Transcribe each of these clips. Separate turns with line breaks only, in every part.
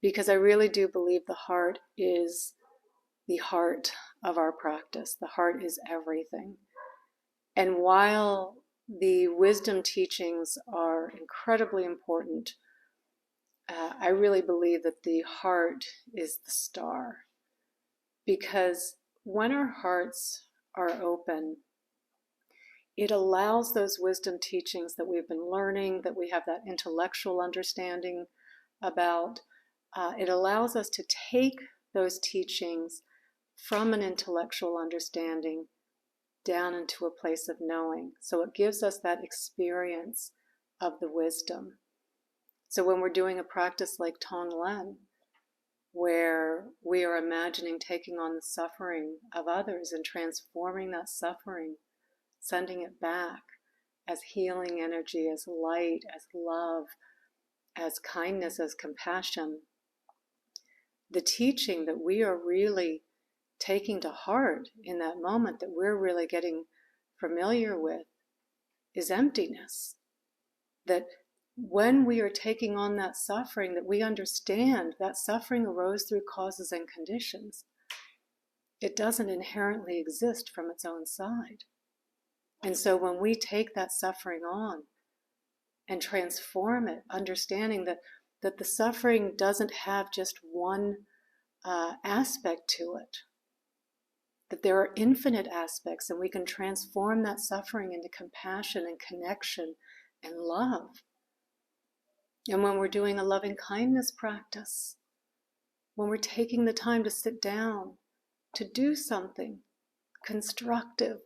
because I really do believe the heart is the heart of our practice. The heart is everything. And while the wisdom teachings are incredibly important, I really believe that the heart is the star. Because when our hearts are open, it allows those wisdom teachings that we've been learning, that we have that intellectual understanding about, it allows us to take those teachings from an intellectual understanding down into a place of knowing. So it gives us that experience of the wisdom. So when we're doing a practice like Tonglen, where we are imagining taking on the suffering of others and transforming that suffering, sending it back as healing energy, as light, as love, as kindness, as compassion, the teaching that we are really taking to heart in that moment, that we're really getting familiar with, is emptiness. That when we are taking on that suffering, that we understand that suffering arose through causes and conditions. It doesn't inherently exist from its own side. And so when we take that suffering on and transform it, understanding that the suffering doesn't have just one aspect to it, that there are infinite aspects, and we can transform that suffering into compassion and connection and love. And when we're doing a loving kindness practice, when we're taking the time to sit down, to do something constructive,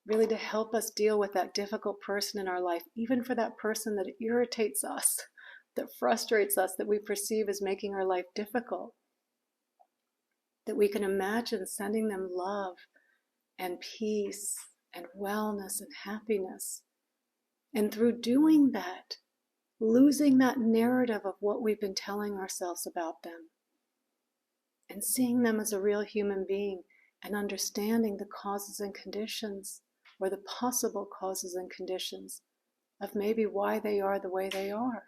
really to help us deal with that difficult person in our life, even for that person that irritates us, that frustrates us, that we perceive as making our life difficult, that we can imagine sending them love and peace and wellness and happiness. And through doing that, losing that narrative of what we've been telling ourselves about them, and seeing them as a real human being, and understanding the causes and conditions, or the possible causes and conditions of maybe why they are the way they are,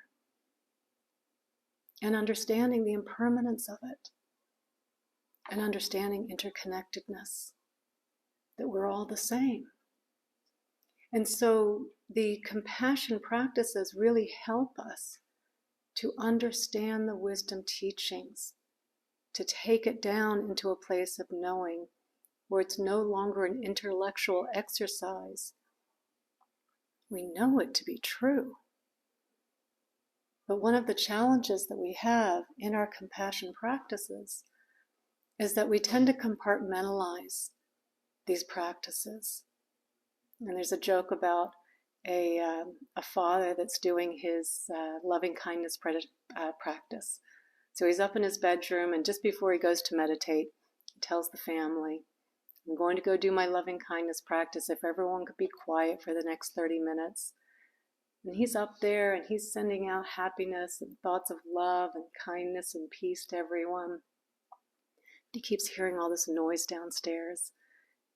and understanding the impermanence of it, and understanding interconnectedness, that we're all the same. And so the compassion practices really help us to understand the wisdom teachings, to take it down into a place of knowing, where it's no longer an intellectual exercise. We know it to be true. But one of the challenges that we have in our compassion practices is that we tend to compartmentalize these practices. And there's a joke about a father that's doing his loving kindness practice. So he's up in his bedroom, and just before he goes to meditate, he tells the family, I'm going to go do my loving kindness practice. If everyone could be quiet for the next 30 minutes. And he's up there, and he's sending out happiness and thoughts of love and kindness and peace to everyone. He keeps hearing all this noise downstairs,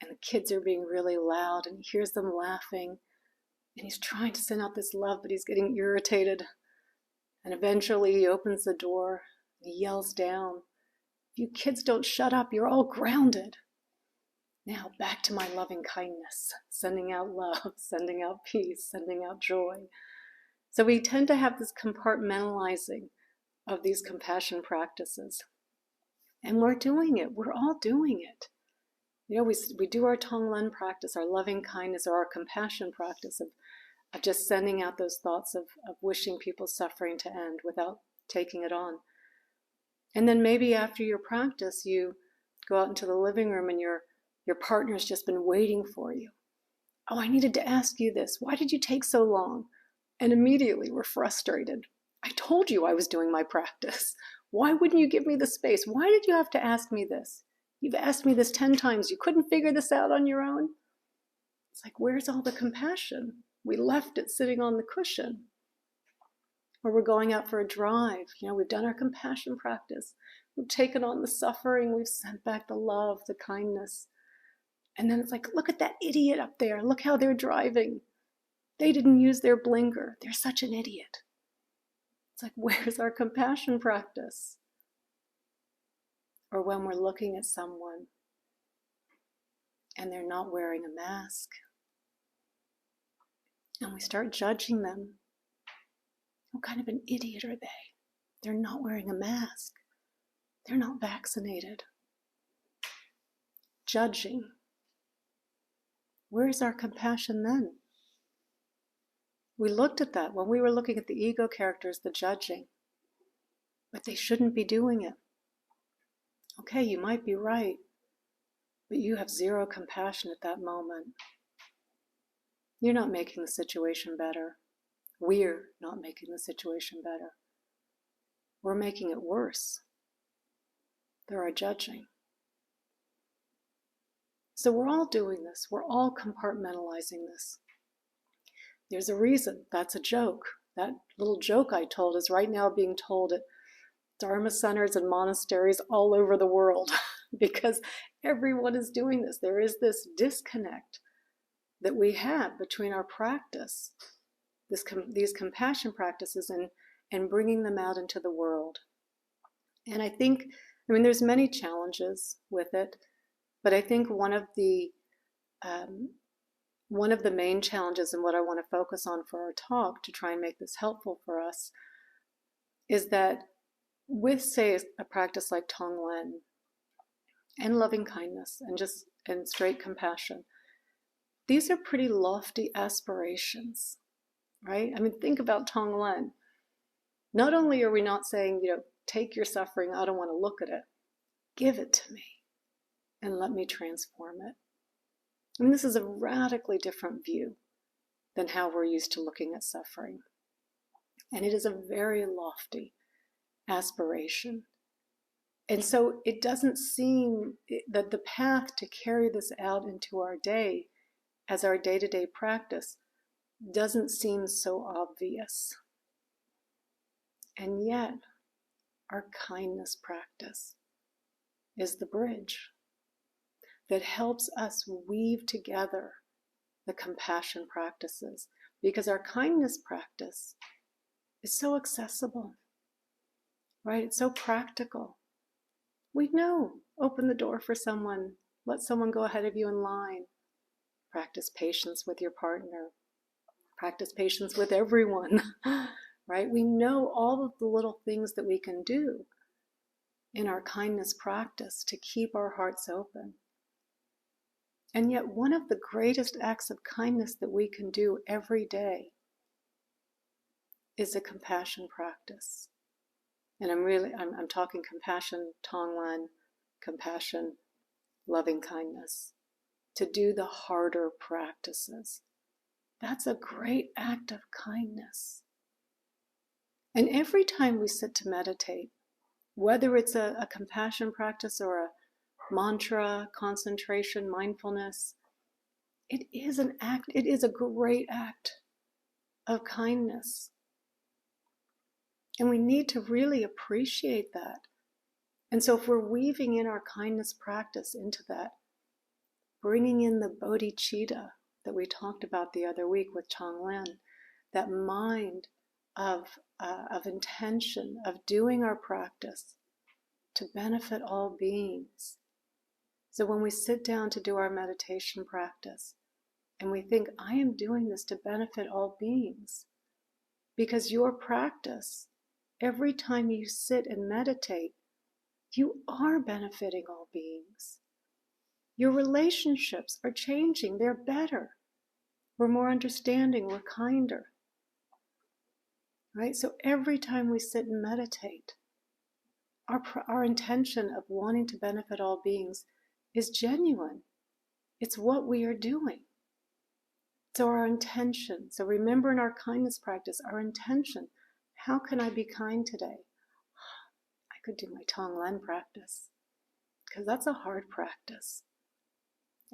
and the kids are being really loud, and he hears them laughing, and he's trying to send out this love, but he's getting irritated. And eventually he opens the door, and he yells down, if you kids don't shut up, you're all grounded. Now back to my loving kindness, sending out love, sending out peace, sending out joy. So we tend to have this compartmentalizing of these compassion practices. And we're doing it. We're all doing it. You know, we do our Tonglen practice, our loving kindness, or our compassion practice of just sending out those thoughts of wishing people's suffering to end without taking it on. And then maybe after your practice, you go out into the living room and your partner's just been waiting for you. Oh, I needed to ask you this. Why did you take so long? And immediately we're frustrated. I told you I was doing my practice. Why wouldn't you give me the space? Why did you have to ask me this? You've asked me this 10 times. You couldn't figure this out on your own? It's like, where's all the compassion? We left it sitting on the cushion. Or we're going out for a drive. You know, we've done our compassion practice. We've taken on the suffering. We've sent back the love, the kindness. And then it's like, look at that idiot up there. Look how they're driving. They didn't use their blinker. They're such an idiot. It's like, where's our compassion practice? Or when we're looking at someone and they're not wearing a mask, and we start judging them. What kind of an idiot are they? They're not wearing a mask. They're not vaccinated. Judging. Where's our compassion then? We looked at that when we were looking at the ego characters, the judging. But they shouldn't be doing it. Okay, you might be right, but you have zero compassion at that moment. You're not making the situation better. We're not making the situation better. We're making it worse. They're our judging. So we're all doing this. We're all compartmentalizing this. There's a reason. That's a joke. That little joke I told is right now being told at Dharma centers and monasteries all over the world because everyone is doing this. There is this disconnect that we have between our practice, these compassion practices, and bringing them out into the world. And I think, there's many challenges with it, but I think one of the main challenges and what I want to focus on for our talk to try and make this helpful for us is that with, say, a practice like Tonglen and loving kindness and straight compassion, these are pretty lofty aspirations, right? Think about Tonglen. Not only are we not saying, take your suffering, I don't want to look at it. Give it to me and let me transform it. This is a radically different view than how we're used to looking at suffering. And it is a very lofty aspiration. And so it doesn't seem that the path to carry this out into our day as our day-to-day practice doesn't seem so obvious. And yet, our kindness practice is the bridge that helps us weave together the compassion practices, because our kindness practice is so accessible, right? It's so practical. We know, open the door for someone, let someone go ahead of you in line, practice patience with your partner, practice patience with everyone, right? We know all of the little things that we can do in our kindness practice to keep our hearts open. And yet one of the greatest acts of kindness that we can do every day is a compassion practice. And I'm talking compassion, Tonglen, compassion, loving kindness, to do the harder practices. That's a great act of kindness. And every time we sit to meditate, whether it's a compassion practice or a mantra, concentration, mindfulness, it is an act, it is a great act of kindness. And we need to really appreciate that. And so if we're weaving in our kindness practice into that, bringing in the bodhicitta that we talked about the other week with Tonglen, that mind of intention, of doing our practice to benefit all beings. So when we sit down to do our meditation practice and we think, I am doing this to benefit all beings, because your practice, every time you sit and meditate, you are benefiting all beings. Your relationships are changing, they're better. We're more understanding, we're kinder. Right? So every time we sit and meditate, our intention of wanting to benefit all beings is genuine. It's what we are doing. So our intention, so remember in our kindness practice, our intention, how can I be kind today? I could do my Tonglen practice, because that's a hard practice.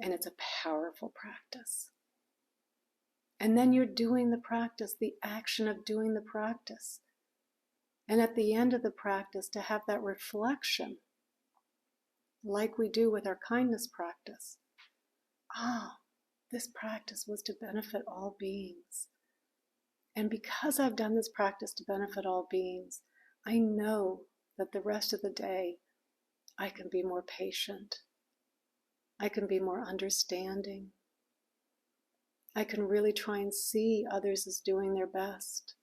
And it's a powerful practice. And then you're doing the practice, the action of doing the practice. And at the end of the practice, to have that reflection, like we do with our kindness practice. This practice was to benefit all beings. And because I've done this practice to benefit all beings, I know that the rest of the day I can be more patient. I can be more understanding. I can really try and see others as doing their best.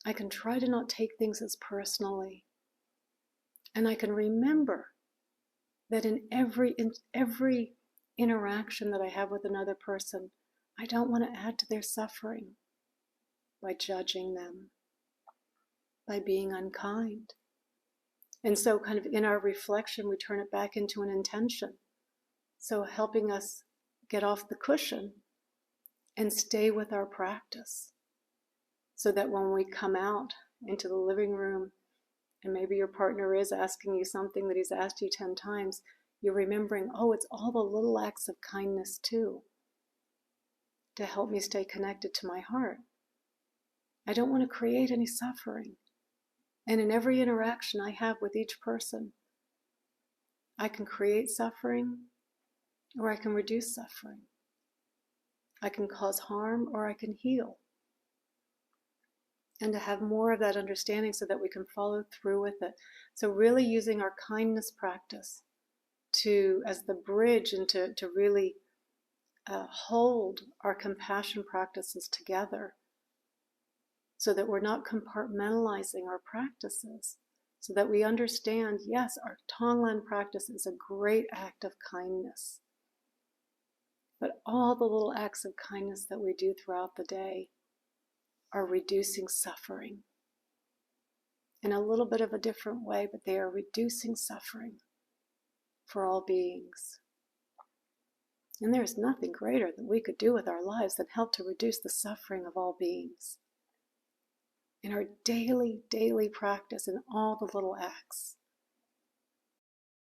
I can try to not take things as personally. And I can remember that in every interaction that I have with another person, I don't want to add to their suffering by judging them, by being unkind. And so kind of in our reflection, we turn it back into an intention. So helping us get off the cushion and stay with our practice, so that when we come out into the living room and maybe your partner is asking you something that he's asked you 10 times, you're remembering, oh, it's all the little acts of kindness too, to help me stay connected to my heart. I don't want to create any suffering. And in every interaction I have with each person, I can create suffering or I can reduce suffering. I can cause harm or I can heal. And to have more of that understanding so that we can follow through with it. So really using our kindness practice as the bridge and to really hold our compassion practices together, so that we're not compartmentalizing our practices, so that we understand, yes, our Tonglen practice is a great act of kindness, but all the little acts of kindness that we do throughout the day are reducing suffering in a little bit of a different way, but they are reducing suffering for all beings. And there is nothing greater that we could do with our lives than help to reduce the suffering of all beings in our daily practice, in all the little acts.